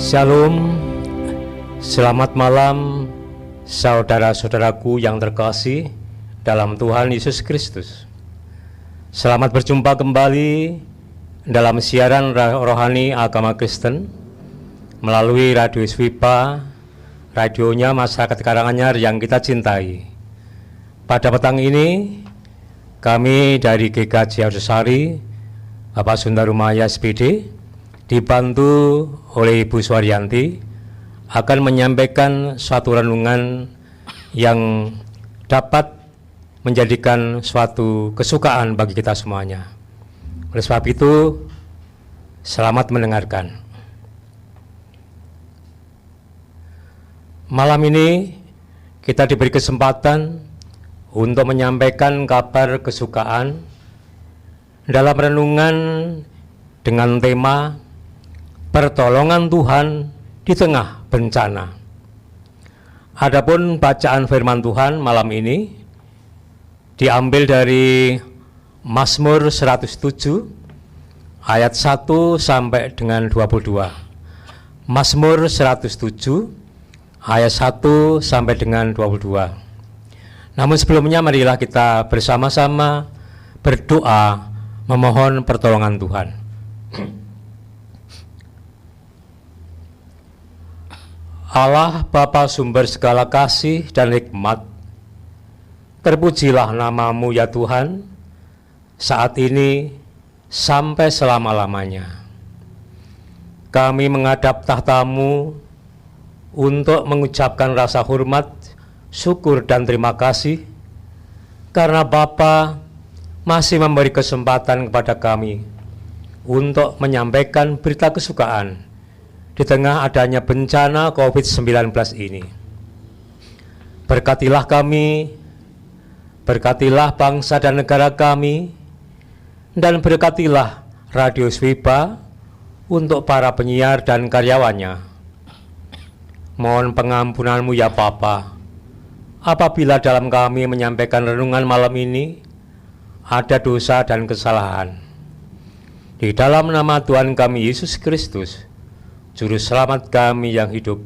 Shalom, selamat malam saudara-saudaraku yang terkasih dalam Tuhan Yesus Kristus. Selamat berjumpa kembali dalam siaran rohani agama Kristen melalui Radio Swipa, radionya masyarakat Karanganyar yang kita cintai. Pada petang ini, kami dari GKJ Arjosari, Bapak Sundarumaya SPD, dibantu oleh Ibu Suwaryanti, akan menyampaikan suatu renungan yang dapat menjadikan suatu kesukaan bagi kita semuanya. Oleh sebab itu, selamat mendengarkan. Malam ini kita diberi kesempatan untuk menyampaikan kabar kesukaan dalam renungan dengan tema pertolongan Tuhan di tengah bencana. Adapun bacaan firman Tuhan malam ini diambil dari Mazmur 107 ayat 1 sampai dengan 22. Mazmur 107 ayat 1 sampai dengan 22. Namun sebelumnya marilah kita bersama-sama berdoa memohon pertolongan Tuhan. Allah Bapa sumber segala kasih dan hikmat, terpujilah nama-Mu ya Tuhan, saat ini sampai selama-lamanya. Kami menghadap tahta-Mu untuk mengucapkan rasa hormat, syukur dan terima kasih, karena Bapa masih memberi kesempatan kepada kami untuk menyampaikan berita kesukaan di tengah adanya bencana COVID-19 ini. Berkatilah kami, berkatilah bangsa dan negara kami, dan berkatilah Radio Swiba untuk para penyiar dan karyawannya. Mohon pengampunan-Mu ya Bapa, apabila dalam kami menyampaikan renungan malam ini ada dosa dan kesalahan. Di dalam nama Tuhan kami Yesus Kristus, Juru Selamat kami yang hidup,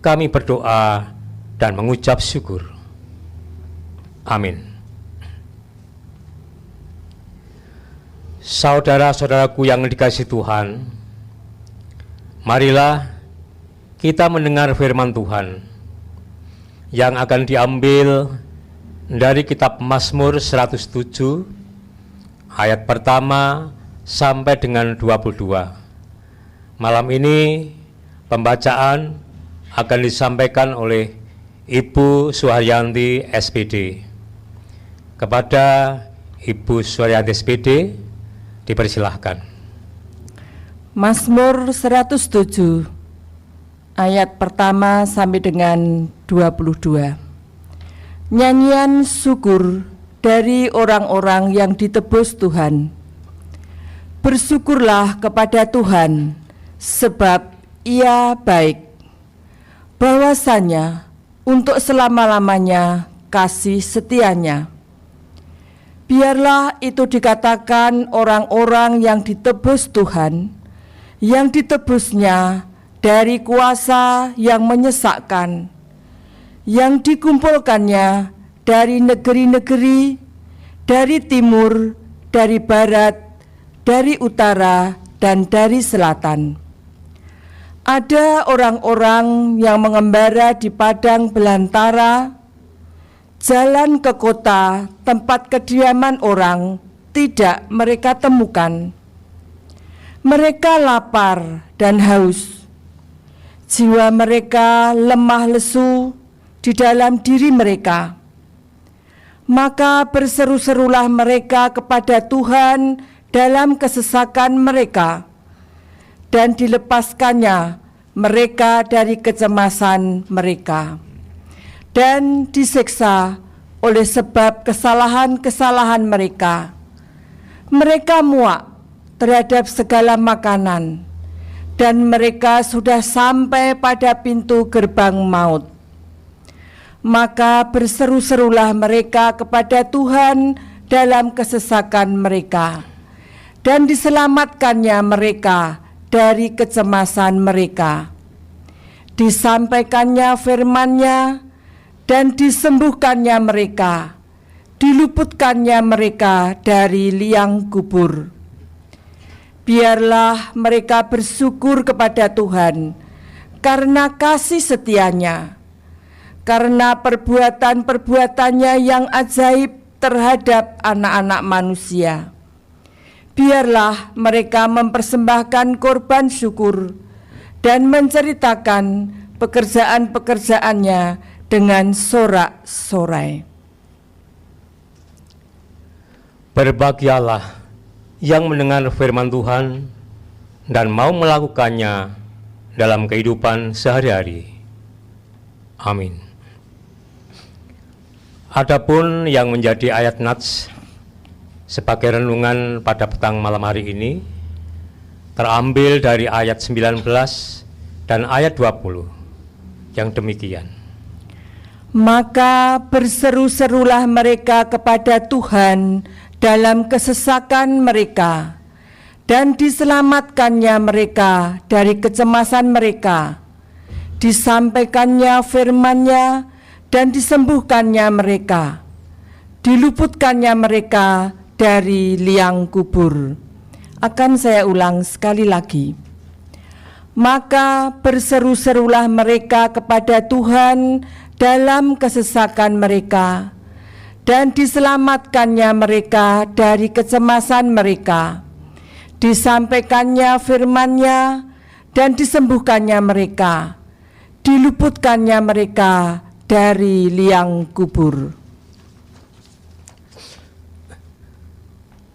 kami berdoa dan mengucap syukur. Amin. Saudara-saudaraku yang dikasihi Tuhan, marilah kita mendengar firman Tuhan yang akan diambil dari kitab Mazmur 107 ayat pertama sampai dengan 22. Malam ini pembacaan akan disampaikan oleh Ibu Suharyanti SPD. Kepada Ibu Suharyanti SPD dipersilahkan. Mazmur 107 ayat pertama sampai dengan 22. Nyanyian syukur dari orang-orang yang ditebus Tuhan. Bersyukurlah kepada Tuhan, sebab Ia baik. Bahwasanya untuk selama-lamanya kasih setianya. Biarlah itu dikatakan orang-orang yang ditebus Tuhan, yang ditebusnya dari kuasa yang menyesakkan, yang dikumpulkannya dari negeri-negeri, dari timur, dari barat, dari utara, dan dari selatan. Ada orang-orang yang mengembara di padang belantara, jalan ke kota tempat kediaman orang tidak mereka temukan. Mereka lapar dan haus. Jiwa mereka lemah lesu di dalam diri mereka. Maka berseru-serulah mereka kepada Tuhan dalam kesesakan mereka, dan dilepaskannya mereka dari kecemasan mereka, dan disiksa oleh sebab kesalahan-kesalahan mereka. Mereka muak terhadap segala makanan, dan mereka sudah sampai pada pintu gerbang maut. Maka berseru-serulah mereka kepada Tuhan dalam kesesakan mereka, dan diselamatkannya mereka dari kecemasan mereka. Disampaikannya firman-Nya, dan disembuhkannya mereka, diluputkannya mereka dari liang kubur. Biarlah mereka bersyukur kepada Tuhan karena kasih setianya, karena perbuatan-perbuatannya yang ajaib terhadap anak-anak manusia. Biarlah mereka mempersembahkan korban syukur dan menceritakan pekerjaan-pekerjaannya dengan sorak-sorai. Berbahagialah yang mendengar firman Tuhan dan mau melakukannya dalam kehidupan sehari-hari. Amin. Adapun yang menjadi ayat nats sebagai renungan pada petang malam hari ini terambil dari ayat 19 dan ayat 20 yang demikian. Maka berseru-serulah mereka kepada Tuhan dalam kesesakan mereka, dan diselamatkannya mereka dari kecemasan mereka, disampaikannya firman-Nya dan disembuhkannya mereka, diluputkannya mereka dari liang kubur. Akan saya ulang sekali lagi. Maka berseru-serulah mereka kepada Tuhan dalam kesesakan mereka, dan diselamatkannya mereka dari kecemasan mereka, disampaikannya firman-Nya dan disembuhkannya mereka, diluputkannya mereka dari liang kubur.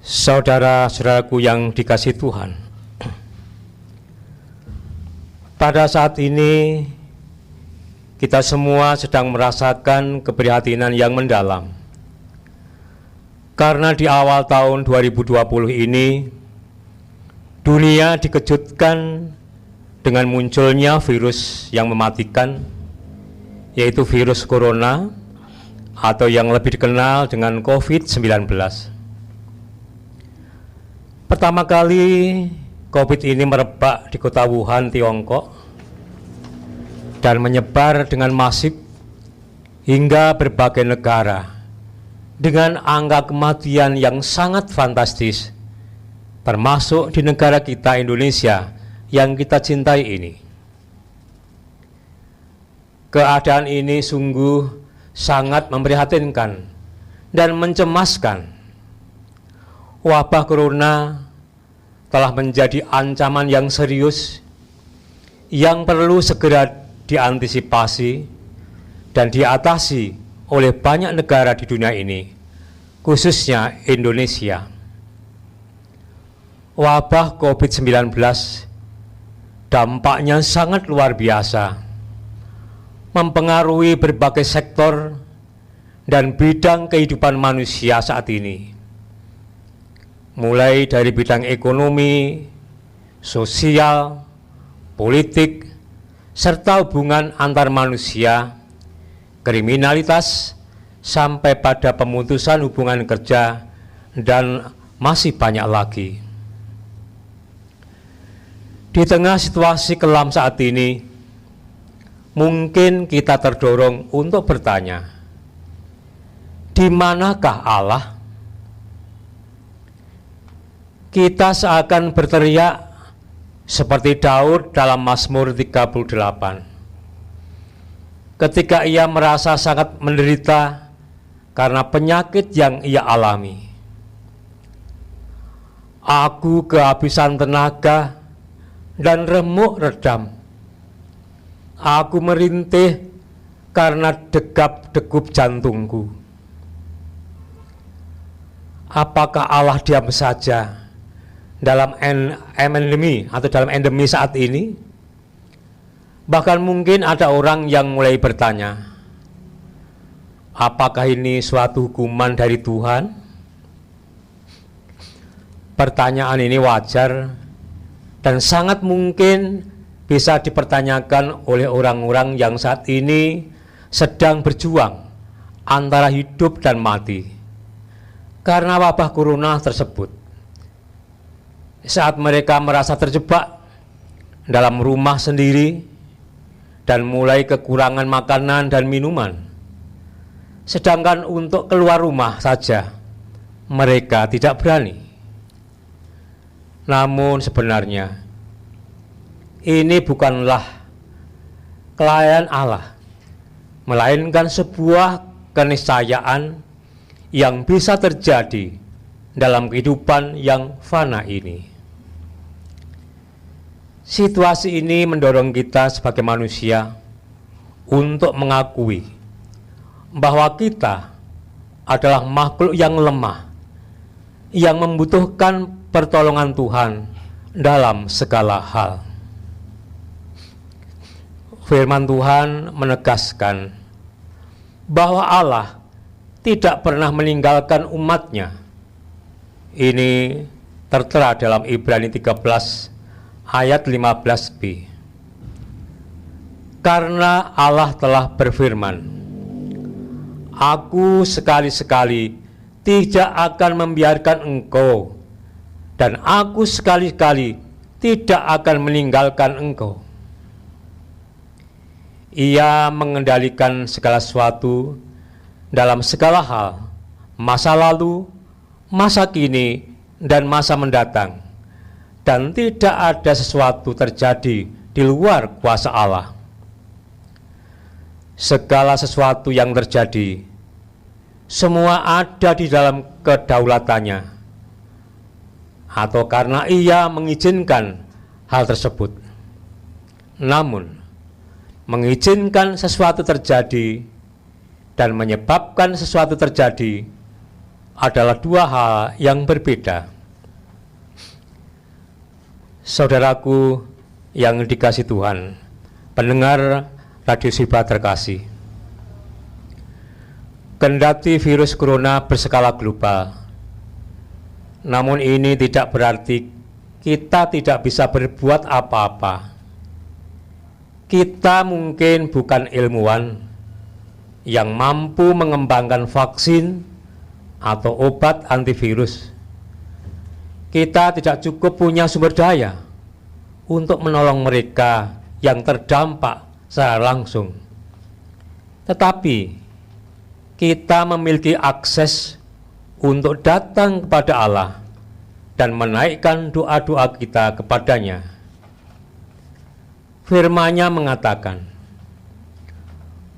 Saudara-saudaraku yang dikasihi Tuhan, pada saat ini kita semua sedang merasakan keprihatinan yang mendalam, karena di awal tahun 2020 ini dunia dikejutkan dengan munculnya virus yang mematikan, yaitu virus corona atau yang lebih dikenal dengan COVID-19. Pertama kali COVID ini merebak di kota Wuhan, Tiongkok, dan menyebar dengan masif hingga berbagai negara dengan angka kematian yang sangat fantastis, termasuk di negara kita Indonesia yang kita cintai ini. Keadaan ini sungguh sangat memprihatinkan dan mencemaskan. Wabah corona telah menjadi ancaman yang serius yang perlu segera diantisipasi dan diatasi oleh banyak negara di dunia ini, khususnya Indonesia. Wabah COVID-19 dampaknya sangat luar biasa, mempengaruhi berbagai sektor dan bidang kehidupan manusia saat ini, mulai dari bidang ekonomi, sosial, politik, serta hubungan antar manusia, kriminalitas, sampai pada pemutusan hubungan kerja, dan masih banyak lagi. Di tengah situasi kelam saat ini, mungkin kita terdorong untuk bertanya, di manakah Allah? Kita seakan berteriak seperti Daud dalam Mazmur 38 ketika ia merasa sangat menderita karena penyakit yang ia alami. Aku kehabisan tenaga dan remuk redam. Aku merintih karena degap-degup jantungku. Apakah Allah diam saja dalam endemi atau dalam endemi saat ini? Bahkan mungkin ada orang yang mulai bertanya, apakah ini suatu hukuman dari Tuhan? Pertanyaan ini wajar dan sangat mungkin bisa dipertanyakan oleh orang-orang yang saat ini sedang berjuang antara hidup dan mati karena wabah corona tersebut. Saat mereka merasa terjebak dalam rumah sendiri dan mulai kekurangan makanan dan minuman, sedangkan untuk keluar rumah saja mereka tidak berani. Namun sebenarnya ini bukanlah kelalaian Allah, melainkan sebuah keniscayaan yang bisa terjadi dalam kehidupan yang fana ini. Situasi ini mendorong kita sebagai manusia untuk mengakui bahwa kita adalah makhluk yang lemah, yang membutuhkan pertolongan Tuhan dalam segala hal. Firman Tuhan menegaskan bahwa Allah tidak pernah meninggalkan umat-Nya. Ini tertera dalam Ibrani 13 ayat 15b. Karena Allah telah berfirman, Aku sekali-sekali tidak akan membiarkan engkau dan aku sekali-kali tidak akan meninggalkan engkau. Ia mengendalikan segala sesuatu dalam segala hal, masa lalu, masa kini, dan masa mendatang, dan tidak ada sesuatu terjadi di luar kuasa Allah. Segala sesuatu yang terjadi, semua ada di dalam kedaulatannya, atau karena Ia mengizinkan hal tersebut. Namun, mengizinkan sesuatu terjadi dan menyebabkan sesuatu terjadi adalah dua hal yang berbeda. Saudaraku yang dikasihi Tuhan, pendengar Radio Swipa terkasih, kendati virus corona berskala global, namun ini tidak berarti kita tidak bisa berbuat apa-apa. Kita mungkin bukan ilmuwan yang mampu mengembangkan vaksin atau obat antivirus. Kita tidak cukup punya sumber daya untuk menolong mereka yang terdampak secara langsung. Tetapi kita memiliki akses untuk datang kepada Allah dan menaikkan doa-doa kita kepadanya. Firman-Nya mengatakan,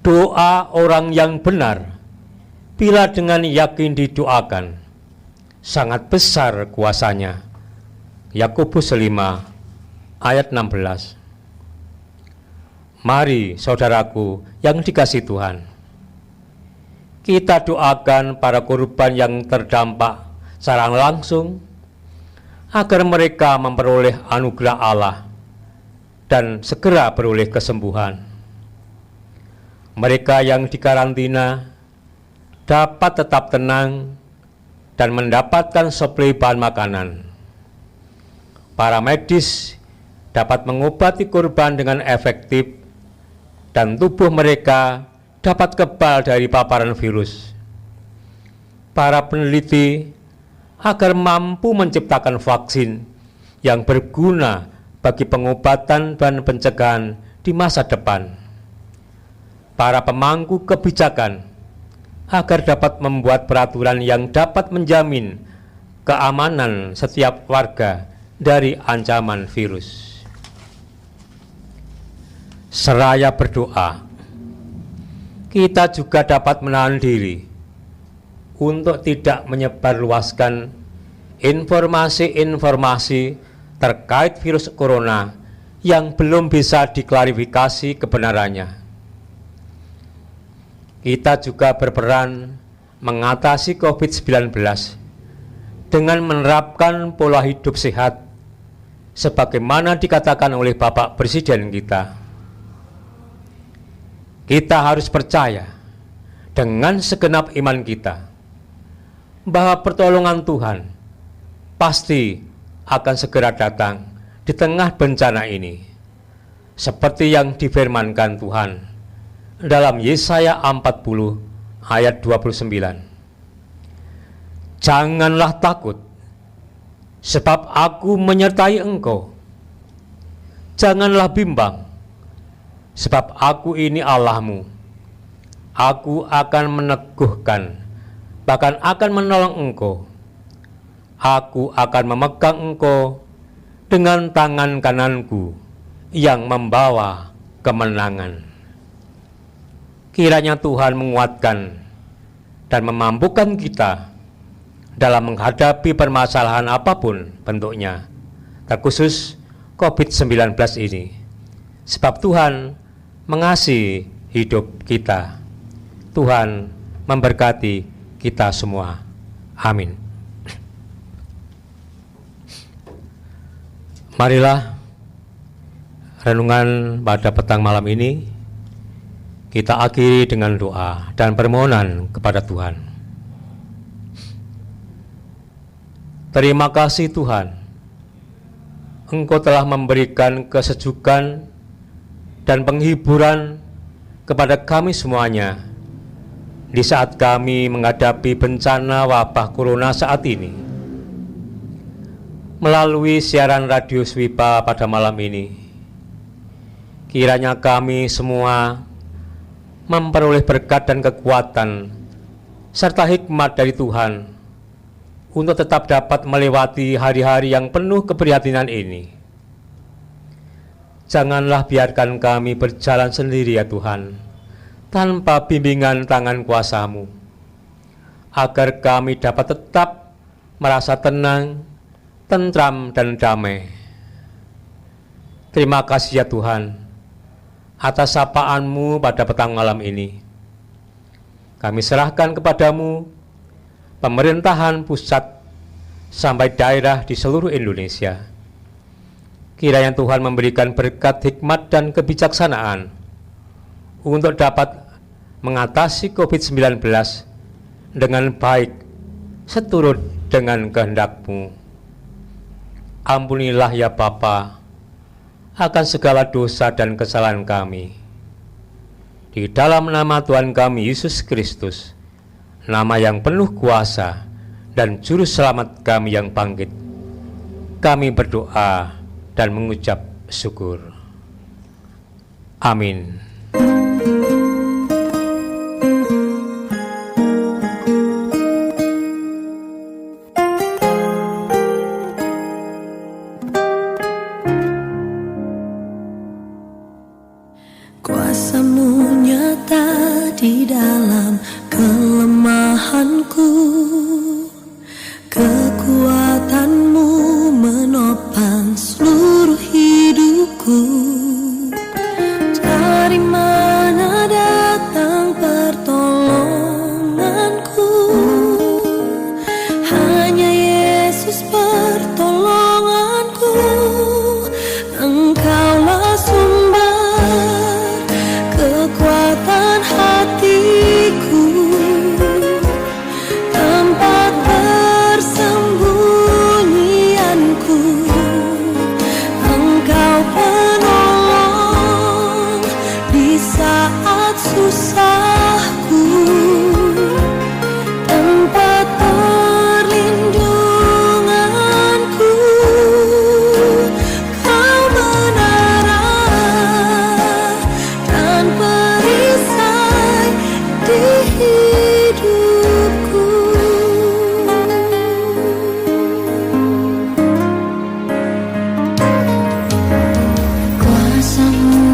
doa orang yang benar bila dengan yakin didoakan, sangat besar kuasanya. Yakobus 5 ayat 16. Mari saudaraku yang dikasihi Tuhan, kita doakan para korban yang terdampak secara langsung agar mereka memperoleh anugerah Allah dan segera beroleh kesembuhan. Mereka yang dikarantina dapat tetap tenang dan mendapatkan suplai bahan makanan. Para medis dapat mengobati korban dengan efektif dan tubuh mereka dapat kebal dari paparan virus. Para peneliti agar mampu menciptakan vaksin yang berguna bagi pengobatan dan pencegahan di masa depan. Para pemangku kebijakan agar dapat membuat peraturan yang dapat menjamin keamanan setiap warga dari ancaman virus. Seraya berdoa, kita juga dapat menahan diri untuk tidak menyebarluaskan informasi-informasi terkait virus corona yang belum bisa diklarifikasi kebenarannya. Kita juga berperan mengatasi COVID-19 dengan menerapkan pola hidup sehat sebagaimana dikatakan oleh Bapak Presiden kita. Kita harus percaya dengan segenap iman kita bahwa pertolongan Tuhan pasti akan segera datang di tengah bencana ini, seperti yang difirmankan Tuhan dalam Yesaya 40 ayat 29. Janganlah takut, sebab aku menyertai engkau. Janganlah bimbang, sebab aku ini Allahmu. Aku akan meneguhkan, bahkan akan menolong engkau. Aku akan memegang engkau dengan tangan kananku yang membawa kemenangan. Kiranya Tuhan menguatkan dan memampukan kita dalam menghadapi permasalahan apapun bentuknya, terkhusus COVID-19 ini. Sebab Tuhan mengasihi hidup kita. Tuhan memberkati kita semua. Amin. Marilah renungan pada petang malam ini kita akhiri dengan doa dan permohonan kepada Tuhan. Terima kasih Tuhan, Engkau telah memberikan kesejukan dan penghiburan kepada kami semuanya di saat kami menghadapi bencana wabah corona saat ini. melalui siaran Radio Swipa pada malam ini. Kiranya kami semua memperoleh berkat dan kekuatan serta hikmat dari Tuhan untuk tetap dapat melewati hari-hari yang penuh keprihatinan ini. Janganlah biarkan kami berjalan sendiri ya Tuhan, tanpa bimbingan tangan kuasa-Mu, agar kami dapat tetap merasa tenang, tentram dan damai. Terima kasih ya Tuhan atas sapaan-Mu pada petang malam ini. Kami serahkan kepadamu pemerintahan pusat sampai daerah di seluruh Indonesia. Kiranya Tuhan memberikan berkat hikmat dan kebijaksanaan untuk dapat mengatasi COVID-19 dengan baik seturut dengan kehendak-Mu. Ampunilah ya Bapa akan segala dosa dan kesalahan kami. Di dalam nama Tuhan kami Yesus Kristus, nama yang penuh kuasa dan juru selamat kami yang bangkit, kami berdoa dan mengucap syukur. Amin. Kuasa-Mu nyata di dalam kelemahanku, kekuatan-Mu menopang seluruh hidupku. Dari mana datang pertolonganku? Hanya Yesus pertolonganku. Engkaulah sumber kekuatan hatiku, tempat persembunyianku. Engkau penolong di saat susahku, tempat perlindunganku. Kau menara dan perisai di hidupku. Kuasa-Mu